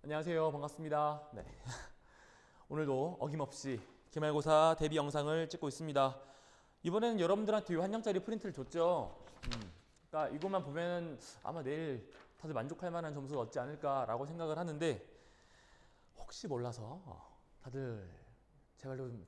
안녕하세요. 반갑습니다. 네. 오늘도 어김없이 기말고사 대비 영상을 찍고 있습니다. 이번에는 여러분들한테 한 장짜리 프린트를 줬죠. 그러니까 이것만 보면 아마 내일 다들 만족할 만한 점수를 얻지 않을까라고 생각을 하는데 혹시 몰라서 다들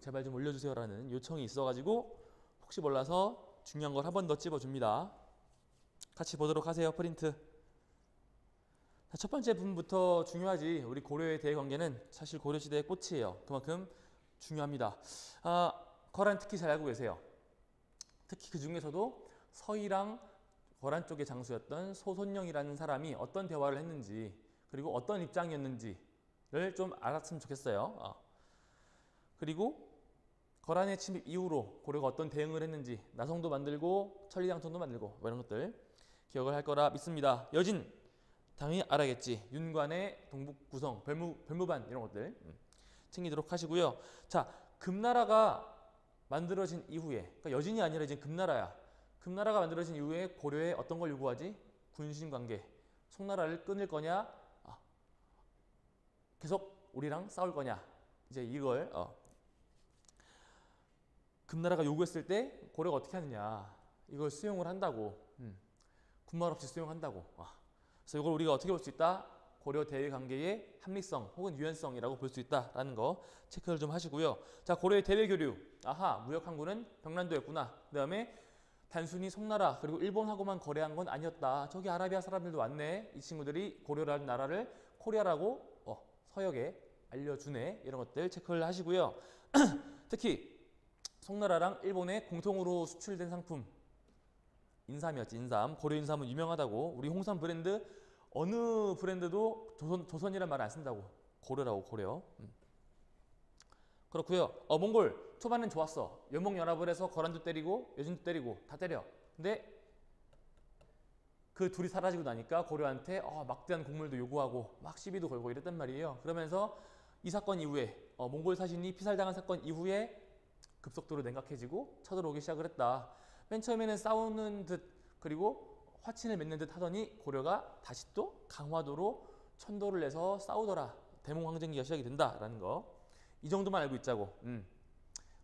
제발 좀 올려주세요라는 요청이 있어가지고 혹시 몰라서 중요한 걸 한 번 더 찝어줍니다. 같이 보도록 하세요. 프린트. 첫 번째 부분부터 중요하지. 우리 고려의 대관계는 사실 고려시대의 꽃이에요. 그만큼 중요합니다. 거란 특히 잘 알고 계세요. 특히 그 중에서도 서희랑 거란 쪽의 장수였던 소손영이라는 사람이 어떤 대화를 했는지 그리고 어떤 입장이었는지를 좀 알았으면 좋겠어요. 그리고 거란의 침입 이후로 고려가 어떤 대응을 했는지 나성도 만들고 천리장성도 만들고 이런 것들 기억을 할 거라 믿습니다. 여진 당연히 알아야겠지. 윤관의 동북구성, 별무반 이런 것들 챙기도록 하시고요. 자, 금나라가 만들어진 이후에, 그러니까 여진이 아니라 이제 금나라야. 금나라가 만들어진 이후에 고려에 어떤 걸 요구하지? 군신관계. 송나라를 끊을 거냐? 계속 우리랑 싸울 거냐? 이제 이걸 금나라가 요구했을 때 고려가 어떻게 하느냐? 이걸 수용을 한다고. 군말 없이 수용한다고. 그래서 이걸 우리가 어떻게 볼 수 있다? 고려 대외 관계의 합리성 혹은 유연성이라고 볼 수 있다라는 거 체크를 좀 하시고요. 자, 고려의 대외 교류. 무역 항구는 병란도였구나. 그다음에 단순히 송나라 그리고 일본하고만 거래한 건 아니었다. 저기 아라비아 사람들도 왔네. 이 친구들이 고려라는 나라를 코리아라고 서역에 알려주네. 이런 것들 체크를 하시고요. 특히 송나라랑 일본에 공통으로 수출된 상품 인삼이었지. 인삼. 고려 인삼은 유명하다고. 우리 홍삼 브랜드 어느 브랜드도 조선이란 말을 안 쓴다고. 고려라고. 고려. 그렇고요. 몽골 초반엔 좋았어. 연목연합을 해서 거란도 때리고 여진도 때리고 다 때려. 근데 그 둘이 사라지고 나니까 고려한테 막대한 곡물도 요구하고 막 시비도 걸고 이랬단 말이에요. 그러면서 이 사건 이후에 몽골 사신이 피살당한 사건 이후에 급속도로 냉각해지고 쳐들어오기 시작을 했다. 맨 처음에는 싸우는 듯 그리고 화친을 맺는 듯 하더니 고려가 다시 또 강화도로 천도를 내서 싸우더라. 대몽황쟁기가 시작이 된다라는 거. 이 정도만 알고 있자고.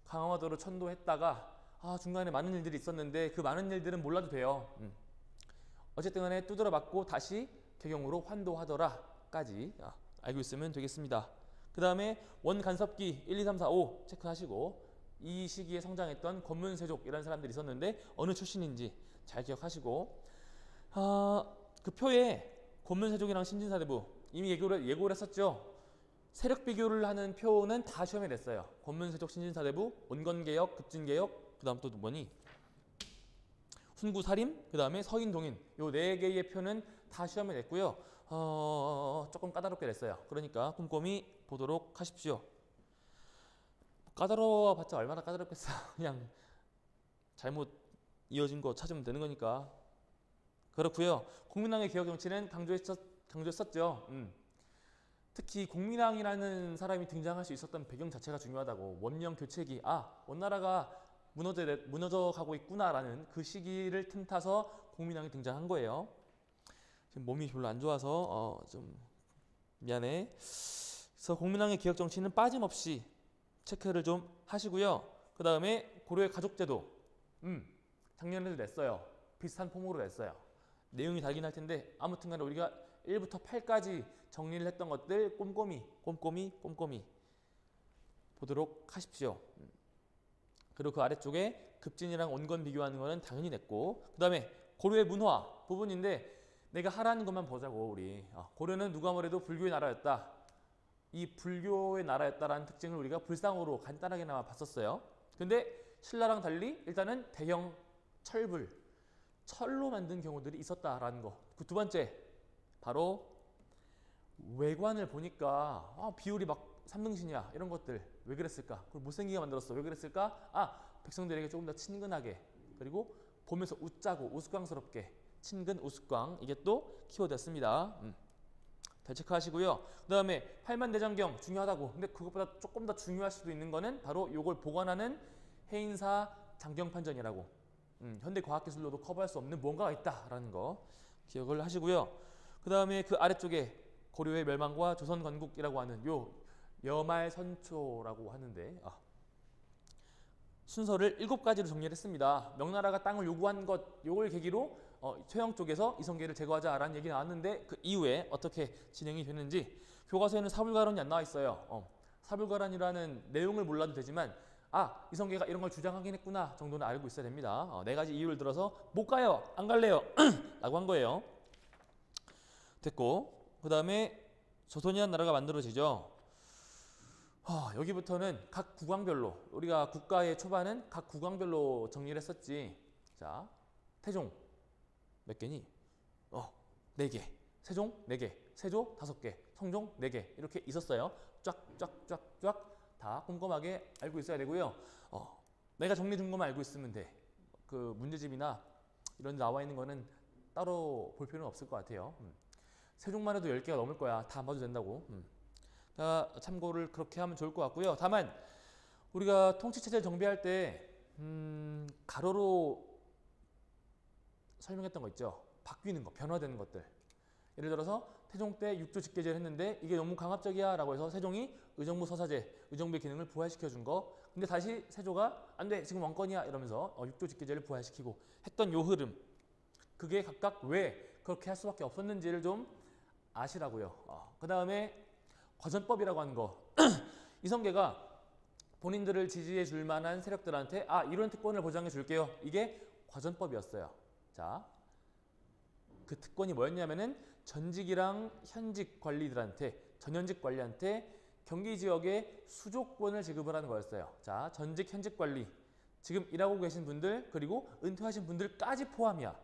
강화도로 천도했다가 중간에 많은 일들이 있었는데 그 많은 일들은 몰라도 돼요. 어쨌든 간에 두드려 맞고 다시 개경으로 환도하더라까지 알고 있으면 되겠습니다. 그 다음에 원간섭기 1, 2, 3, 4, 5 체크하시고 이 시기에 성장했던 권문세족이라는 사람들이 있었는데 어느 출신인지 잘 기억하시고 그 표에 권문세족이랑 신진사대부 이미 예고를 했었죠. 세력 비교를 하는 표는 다 시험에 냈어요. 권문세족, 신진사대부, 온건개혁, 급진개혁 그 다음 또 뭐니? 훈구사림, 그 다음에 서인동인 요 네 개의 표는 다 시험에 냈고요. 조금 까다롭게 냈어요. 그러니까 꼼꼼히 보도록 하십시오. 까다로워봤자 얼마나 까다롭겠어. 그냥 잘못 이어진 거 찾으면 되는 거니까. 그렇고요. 국민왕의 개혁 정치는 강조했었죠. 특히 국민왕이라는 사람이 등장할 수 있었던 배경 자체가 중요하다고. 원령 교체기. 원나라가 무너져 가고 있구나라는 그 시기를 틈타서 국민왕이 등장한 거예요. 지금 몸이 별로 안 좋아서 좀 미안해. 그래서 국민왕의 개혁 정치는 빠짐없이 체크를 좀 하시고요. 그 다음에 고려의 가족제도 작년에도 냈어요. 비슷한 폼으로 냈어요. 내용이 다르긴 할 텐데 아무튼 간에 우리가 1부터 8까지 정리를 했던 것들 꼼꼼히 보도록 하십시오. 그리고 그 아래쪽에 급진이랑 온건 비교하는 거는 당연히 냈고 그 다음에 고려의 문화 부분인데 내가 하라는 것만 보자고. 우리 고려는 누가 뭐래도 불교의 나라였다. 이 불교의 나라였다라는 특징을 우리가 불상으로 간단하게나마 봤었어요. 근데 신라랑 달리 일단은 대형 철로 만든 경우들이 있었다라는 거. 그 두 번째 바로 외관을 보니까 비율이 막 3등신이야 이런 것들 왜 그랬을까? 그걸 못생기게 만들었어. 왜 그랬을까? 백성들에게 조금 더 친근하게 그리고 보면서 웃자고 우스꽝스럽게 친근 우스꽝 이게 또 키워드였습니다. 잘 체크하시고요. 그 다음에 팔만대장경 중요하다고. 근데 그것보다 조금 더 중요할 수도 있는 거는 바로 이걸 보관하는 해인사 장경판전이라고. 현대 과학기술로도 커버할 수 없는 뭔가가 있다라는 거 기억을 하시고요. 그 다음에 그 아래쪽에 고려의 멸망과 조선 건국이라고 하는 요 여말선초라고 하는데 순서를 7가지로 정리를 했습니다. 명나라가 땅을 요구한 것 요걸 계기로 최영 쪽에서 이성계를 제거하자라는 얘기 나왔는데 그 이후에 어떻게 진행이 됐는지 교과서에는 사불가론이 안 나와 있어요. 사불가론이라는 내용을 몰라도 되지만 이성계가 이런 걸 주장하긴 했구나 정도는 알고 있어야 됩니다. 4가지 이유를 들어서 못 가요, 안 갈래요 라고 한 거예요. 됐고, 그 다음에 조선이라는 나라가 만들어지죠. 여기부터는 각 국왕별로, 우리가 국가의 초반은 각 국왕별로 정리를 했었지. 자, 태종 몇 개니? 4개. 세종 4개. 세조 5개. 성종 4개. 이렇게 있었어요. 쫙쫙쫙쫙 다 꼼꼼하게 알고 있어야 되고요. 내가 정리 준 것만 알고 있으면 돼. 그 문제집이나 이런 데 나와 있는 거는 따로 볼 필요는 없을 것 같아요. 세종만 해도 10개가 넘을 거야. 다 안 봐도 된다고. 참고를 그렇게 하면 좋을 것 같고요. 다만 우리가 통치체제를 정비할 때 가로로 설명했던 거 있죠. 바뀌는 거, 변화되는 것들. 예를 들어서 태종 때 육조 직계제를 했는데 이게 너무 강압적이야 라고 해서 세종이 의정부 서사제, 의정부의 기능을 부활시켜 준 거. 근데 다시 세조가 안 돼, 지금 왕권이야 이러면서 육조 직계제를 부활시키고 했던 요 흐름. 그게 각각 왜 그렇게 할 수밖에 없었는지를 좀 아시라고요. 그 다음에 과전법이라고 하는 거. 이성계가 본인들을 지지해 줄 만한 세력들한테 이런 특권을 보장해 줄게요. 이게 과전법이었어요. 자, 그 특권이 뭐였냐면은 전직이랑 현직 관리들한테, 전현직 관리한테 경기 지역의 수조권을 지급을 하는 거였어요. 자, 전직, 현직 관리, 지금 일하고 계신 분들 그리고 은퇴하신 분들까지 포함이야.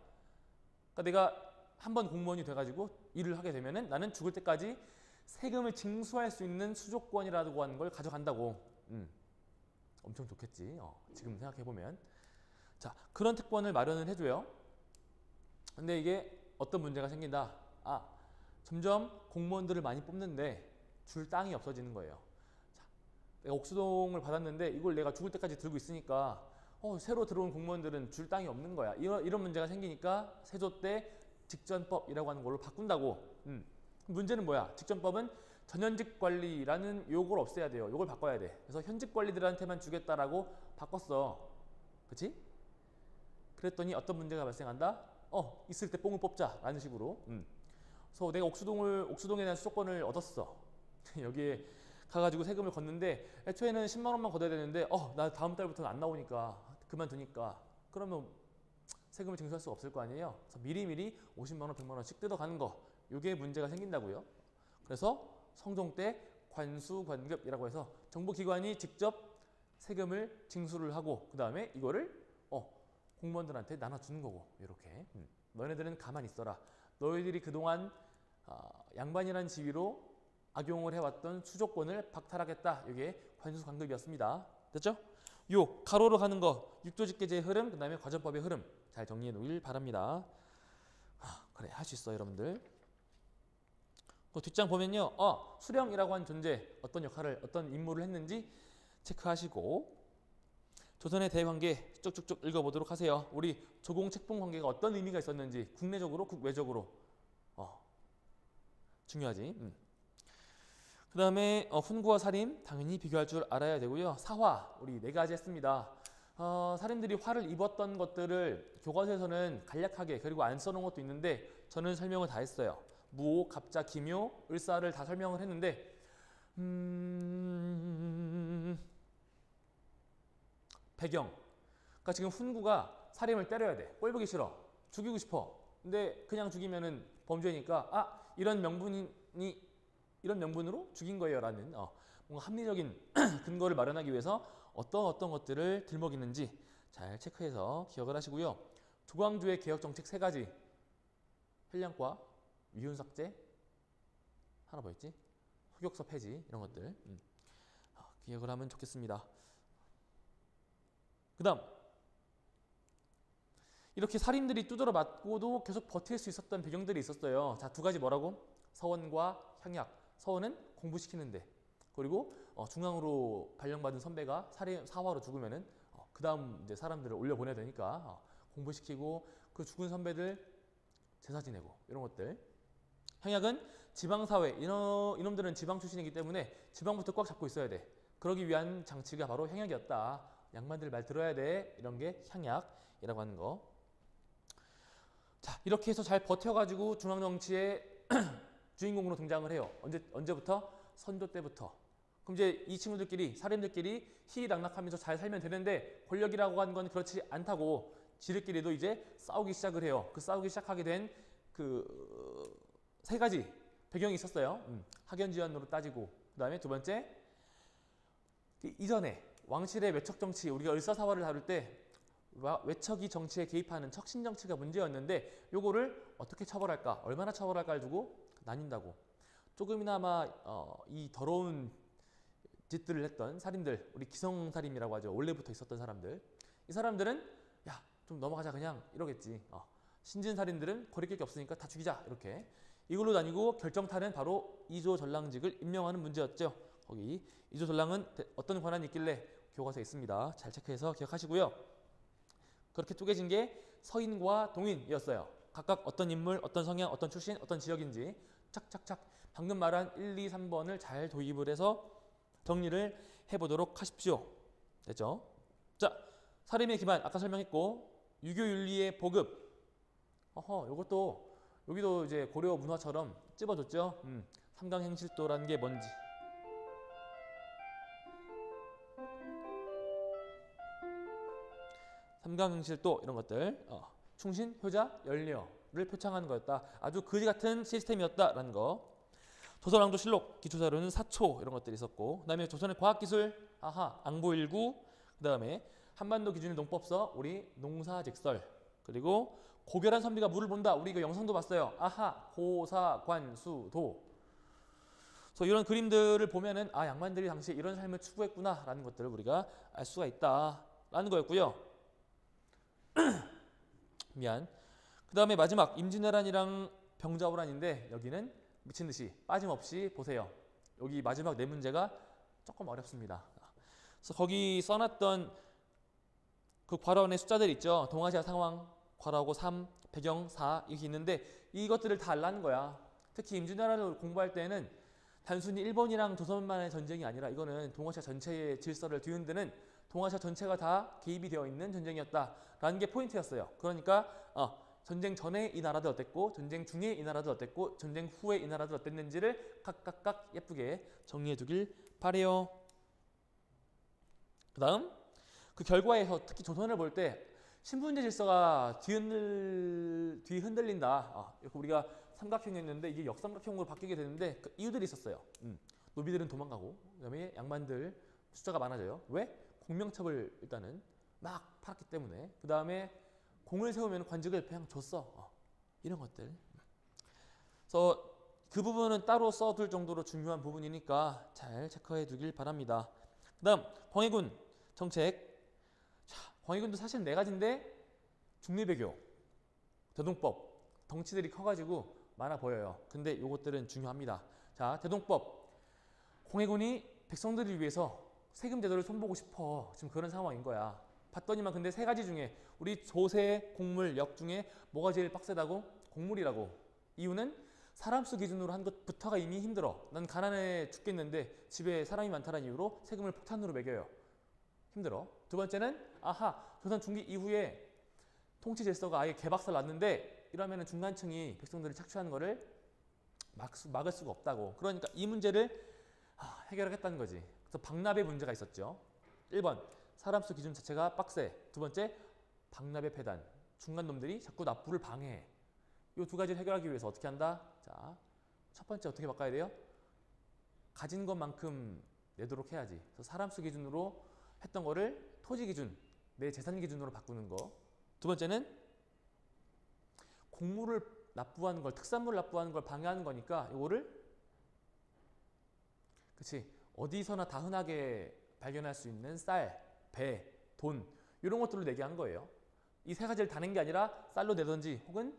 그러니까 내가 한번 공무원이 돼가지고 일을 하게 되면은 나는 죽을 때까지 세금을 징수할 수 있는 수조권이라고 하는 걸 가져간다고. 엄청 좋겠지. 지금 생각해보면. 자, 그런 특권을 마련을 해줘요. 근데 이게 어떤 문제가 생긴다. 점점 공무원들을 많이 뽑는데 줄 땅이 없어지는 거예요. 자, 내가 옥수동을 받았는데 이걸 내가 죽을 때까지 들고 있으니까 새로 들어온 공무원들은 줄 땅이 없는 거야. 이런 문제가 생기니까 세조 때 직전법이라고 하는 걸로 바꾼다고. 문제는 뭐야? 직전법은 전현직 관리라는 요걸 없애야 돼요. 요걸 바꿔야 돼. 그래서 현직 관리들한테만 주겠다라고 바꿨어. 그치? 그랬더니 어떤 문제가 발생한다? 있을 때 뽕을 뽑자 라는 식으로. 그래서 내가 옥수동에 대한 수도권을 얻었어. 여기에 가가지고 세금을 걷는데 애초에는 10만 원만 걷어야 되는데 나 다음 달부터는 안 나오니까 그만두니까 그러면 세금을 징수할 수가 없을 거 아니에요. 그래서 미리미리 50만 원, 100만 원씩 뜯어가는 거. 요게 문제가 생긴다고요. 그래서 성종 때 관수관급이라고 해서 정부기관이 직접 세금을 징수를 하고 그 다음에 이거를 공무원들한테 나눠주는 거고. 이렇게 너네들은 가만히 있어라. 너희들이 그동안 양반이라는 지위로 악용을 해왔던 수조권을 박탈하겠다. 이게 관수관급이었습니다. 됐죠? 요 가로로 가는 거 육조직계제의 흐름, 그 다음에 과전법의 흐름 잘 정리해 놓길 바랍니다. 그래, 할 수 있어 여러분들. 또 뒷장 보면요, 수령이라고 하는 존재 어떤 역할을, 어떤 임무를 했는지 체크하시고 조선의 대관계 쭉쭉쭉 읽어보도록 하세요. 우리 조공 책봉 관계가 어떤 의미가 있었는지 국내적으로 국외적으로 중요하지. 그 다음에 훈구와 살인 당연히 비교할 줄 알아야 되고요. 사화 우리 4가지 했습니다. 살인들이 화를 입었던 것들을 교과서에서는 간략하게 그리고 안 써놓은 것도 있는데 저는 설명을 다 했어요. 무오, 갑자, 기묘, 을사를 다 설명을 했는데 배경. 그러니까 지금 훈구가 살인을 때려야 돼. 꼴 보기 싫어. 죽이고 싶어. 근데 그냥 죽이면은 범죄니까 이런 명분으로 죽인 거예요 라는 뭔가 합리적인 근거를 마련하기 위해서 어떤 것들을 들먹이는지 잘 체크해서 기억을 하시고요. 조광조의 개혁정책 3가지. 헬량과 위훈삭제 하나 뭐 있지? 흑역사 폐지 이런 것들 기억을 하면 좋겠습니다. 그 다음 이렇게 살인들이 두드러 맞고도 계속 버틸 수 있었던 배경들이 있었어요. 자, 2가지 뭐라고? 서원과 향약. 서원은 공부시키는데, 그리고 중앙으로 발령받은 선배가 사화로 죽으면은 그 다음 이제 사람들을 올려보내야 되니까 공부시키고 그 죽은 선배들 제사 지내고 이런 것들. 향약은 지방사회, 이놈들은 지방 출신이기 때문에 지방부터 꽉 잡고 있어야 돼. 그러기 위한 장치가 바로 향약이었다. 양반들 말 들어야 돼. 이런 게 향약이라고 하는 거. 자, 이렇게 해서 잘 버텨가지고 중앙정치의 주인공으로 등장을 해요. 언제부터? 선조 때부터. 그럼 이제 이 친구들끼리, 사림들끼리 희희낙낙하면서 잘 살면 되는데 권력이라고 하는 건 그렇지 않다고 지들끼리도 이제 싸우기 시작을 해요. 그 싸우기 시작하게 된 그 세 가지 배경이 있었어요. 학연지연으로 따지고, 그 다음에 두 번째, 이전에 왕실의 외척 정치, 우리가 을사사화를 다룰 때 외척이 정치에 개입하는 척신 정치가 문제였는데 요거를 어떻게 처벌할까, 얼마나 처벌할까를 두고 나뉜다고. 조금이나마 이 더러운 짓들을 했던 살인들, 우리 기성살인이라고 하죠. 원래부터 있었던 사람들. 이 사람들은 야, 좀 넘어가자 그냥 이러겠지. 신진살인들은 거리낄 게 없으니까 다 죽이자 이렇게. 이걸로 다니고 결정타는 바로 이조전랑직을 임명하는 문제였죠. 거기 이조전랑은 어떤 권한이 있길래 교과서에 있습니다. 잘 체크해서 기억하시고요. 그렇게 쪼개진 게 서인과 동인이었어요. 각각 어떤 인물, 어떤 성향, 어떤 출신, 어떤 지역인지 착착착 방금 말한 1, 2, 3번을 잘 도입을 해서 정리를 해보도록 하십시오. 됐죠? 자, 사림의 기반 아까 설명했고, 유교윤리의 보급. 요것도 여기도 이제 고려 문화처럼 찝어줬죠. 삼강행실도라는 게 뭔지. 삼강행실도 이런 것들, 충신, 효자, 연료를 표창하는 거였다. 아주 거지 같은 시스템이었다라는 거. 조선왕조실록 기초자료는 사초 이런 것들이 있었고, 그 다음에 조선의 과학기술, 앙보일구, 그 다음에 한반도 기준의 농법서, 우리 농사직설, 그리고 고결한 선비가 물을 본다. 우리 이거 영상도 봤어요. 고사관수도. 그래서 이런 그림들을 보면은 양반들이 당시에 이런 삶을 추구했구나라는 것들을 우리가 알 수가 있다라는 거였고요. 미안. 그 다음에 마지막 임진왜란이랑 병자호란인데 여기는 미친듯이 빠짐없이 보세요. 여기 마지막 네 문제가 조금 어렵습니다. 그래서 거기 써놨던 그 괄호안의 숫자들 있죠. 동아시아 상황, 괄호하고 3, 배경 4 이렇게 있는데 이것들을 다 알라는 거야. 특히 임진왜란을 공부할 때는 단순히 일본이랑 조선만의 전쟁이 아니라 이거는 동아시아 전체의 질서를 뒤흔드는, 동아시아 전체가 다 개입이 되어 있는 전쟁이었다라는 게 포인트였어요. 그러니까 전쟁 전에 이 나라들 어땠고, 전쟁 중에 이 나라들 어땠고, 전쟁 후에 이 나라들 어땠는지를 각각 예쁘게 정리해 두길 바래요. 그 다음 그 결과에서 특히 조선을 볼 때 신분제 질서가 뒤흔들린다. 우리가 삼각형이었는데 이게 역삼각형으로 바뀌게 되는데 그 이유들이 있었어요. 노비들은 도망가고, 그 다음에 양반들 숫자가 많아져요. 왜? 공명첩을 일단은 막 팔았기 때문에. 그 다음에 공을 세우면 관직을 그냥 줬어. 이런 것들. 그래서 그 부분은 따로 써둘 정도로 중요한 부분이니까 잘 체크해 두길 바랍니다. 그 다음 광해군 정책. 자, 광해군도 사실 네 가지인데 중리배교, 대동법, 덩치들이 커가지고 많아 보여요. 근데 요것들은 중요합니다. 자, 대동법. 광해군이 백성들을 위해서 세금 제도를 손보고 싶어. 지금 그런 상황인 거야. 봤더니만 근데 세 가지 중에 우리 조세, 곡물, 역 중에 뭐가 제일 빡세다고? 곡물이라고. 이유는 사람 수 기준으로 한 것부터가 이미 힘들어. 난 가난해 죽겠는데 집에 사람이 많다는 이유로 세금을 폭탄으로 매겨요. 힘들어. 두 번째는 조선 중기 이후에 통치 질서가 아예 개박살 났는데 이러면은 중간층이 백성들을 착취하는 거를 막을 수가 없다고. 그러니까 이 문제를 해결하겠다는 거지. 그래서 박납의 문제가 있었죠. 1번 사람 수 기준 자체가 빡세. 두 번째 박납의 폐단. 중간 놈들이 자꾸 납부를 방해해. 이 두 가지를 해결하기 위해서 어떻게 한다? 자, 첫 번째 어떻게 바꿔야 돼요? 가진 것만큼 내도록 해야지. 그래서 사람 수 기준으로 했던 거를 토지 기준, 내 재산 기준으로 바꾸는 거. 두 번째는 곡물을 납부하는 걸, 특산물을 납부하는 걸 방해하는 거니까 이거를 그치 어디서나 다 흔하게 발견할 수 있는 쌀, 배, 돈 이런 것들로 내게 한 거예요. 이 세 가지를 다 낸 게 아니라 쌀로 내든지 혹은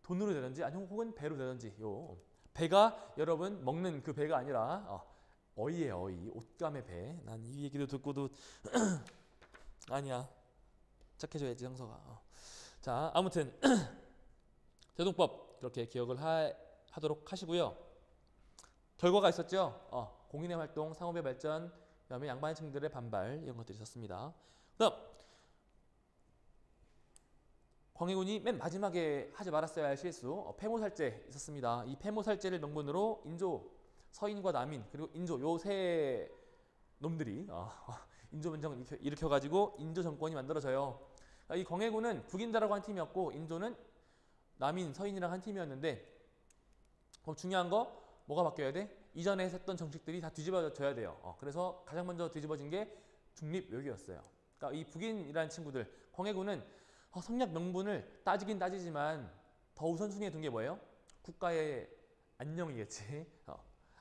돈으로 내든지 아니면 혹은 배로 내든지. 요 배가 여러분 먹는 그 배가 아니라 어이예요. 어이. 옷감의 배. 난 이 얘기도 듣고도 아니야. 착해줘야지 형서가. 자, 아무튼 대동법 그렇게 기억을 하도록 하시고요. 결과가 있었죠. 공인의 활동, 상업의 발전, 그다음에 양반의 층들의 반발 이런 것들이 있었습니다. 그다음 광해군이 맨 마지막에 하지 말았어야 할 실수, 폐모살제 있었습니다. 이 폐모살제를 명분으로 인조, 서인과 남인 그리고 인조 요 세 놈들이 인조변정을 일으켜가지고 인조 정권이 만들어져요. 이 광해군은 북인들하고 한 팀이었고 인조는 남인, 서인이랑 한 팀이었는데 중요한 거 뭐가 바뀌어야 돼? 이전에 했던 정책들이 다 뒤집어져야 돼요. 그래서 가장 먼저 뒤집어진 게 중립외교였어요. 그러니까 이 북인이라는 친구들, 광해군은 성략 명분을 따지긴 따지지만 더 우선순위에 둔 게 뭐예요? 국가의 안녕이겠지.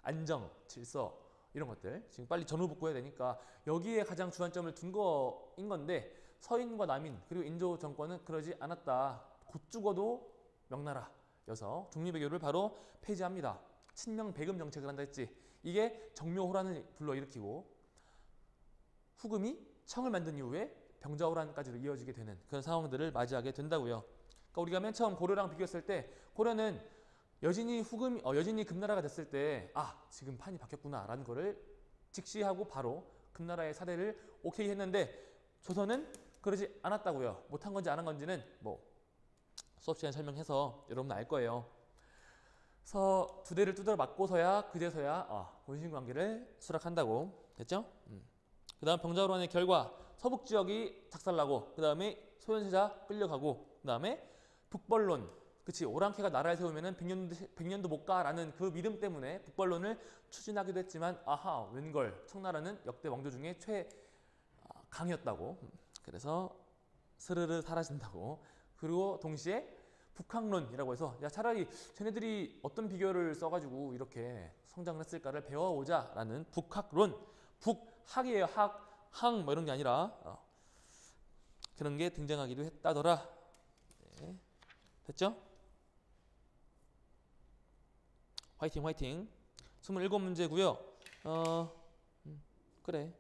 안정, 질서 이런 것들. 지금 빨리 전후복구해야 되니까 여기에 가장 주안점을 둔 거인 건데 서인과 남인 그리고 인조 정권은 그러지 않았다. 곧 죽어도 명나라여서 중립외교를 바로 폐지합니다. 친명배금 정책을 한다 했지. 이게 정묘호란을 불러일으키고 후금이 청을 만든 이후에 병자호란까지도 이어지게 되는 그런 상황들을 맞이하게 된다고요. 그러니까 우리가 맨 처음 고려랑 비교했을 때 고려는 여진이 금나라가 됐을 때 지금 판이 바뀌었구나라는 거를 직시하고 바로 금나라의 사대를 오케이 했는데 조선은 그러지 않았다고요. 못한 건지 안 한 건지는 뭐 수업 시간에 설명해서 여러분 알 거예요. 그래서 두 대를 두드려 맞고서야 그제서야 원신관계를 수락한다고 됐죠? 그 다음 병자호란의 결과 서북 지역이 작살나고 그 다음에 소현세자 끌려가고 그 다음에 북벌론 그치 오랑캐가 나라를 세우면은 100년도 못 가라는 그 믿음 때문에 북벌론을 추진하기도 했지만 웬걸 청나라는 역대 왕조 중에 최강이었다고 그래서 스르르 사라진다고 그리고 동시에 북학론이라고 해서 야 차라리 쟤네들이 어떤 비결을 써가지고 이렇게 성장을 했을까를 배워오자라는 북학론 북학이에요 학 뭐 이런 게 아니라 그런 게 등장하기도 했다더라. 네. 됐죠? 화이팅 화이팅 27문제고요 그래